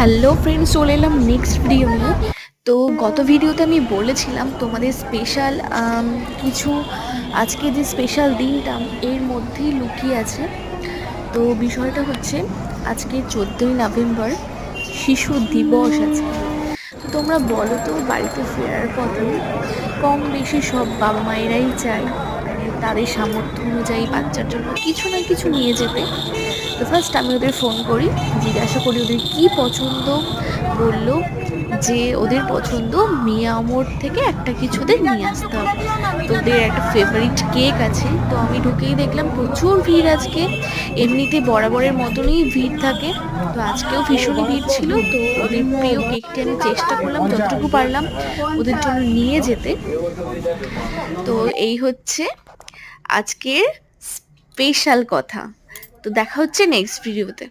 Hello friends, চলে এলাম next video নিয়ে। তো গত ভিডিওতে আমি বলেছিলাম তোমাদের স্পেশাল কিছু, আজকে যে স্পেশাল দিনটা এর মধ্যেই লুকিয়ে আছে। তো বিষয়টা হচ্ছে, আজকে 14ই নভেম্বর, শিশু দিবস আজকে। তো তোমরা বলো তো, বাড়িতে ফেরার পথে কম বেশি সব বাবা মায়েরাই চায় মানে তাদের সামর্থ্য অনুযায়ী বাচ্চার জন্য কিছু না কিছু নিয়ে যেতে। তো ফার্স্ট আমি ওদের ফোন করি, জিজ্ঞাসা করি ওদের কি পছন্দ। বললো যে ওদের পছন্দ মিয়া মোড় থেকে একটা কিছু ওদের নিয়ে আসতে হবে। তো ওদের একটা ফেভারিট কেক আছে। তো আমি ঢুকেই দেখলাম প্রচুর ভিড় আজকে। এমনিতে বরাবরের মতনই ভিড় থাকে, তো আজকেও ভীষণই ভিড় ছিল। তো ওদের প্রিয় কেকটি আমি চেষ্টা করলাম যতটুকু পারলাম ওদের জন্য নিয়ে যেতে। তো এই হচ্ছে আজকের স্পেশাল কথা। তো দেখা হচ্ছে নেক্সট ভিডিওতে।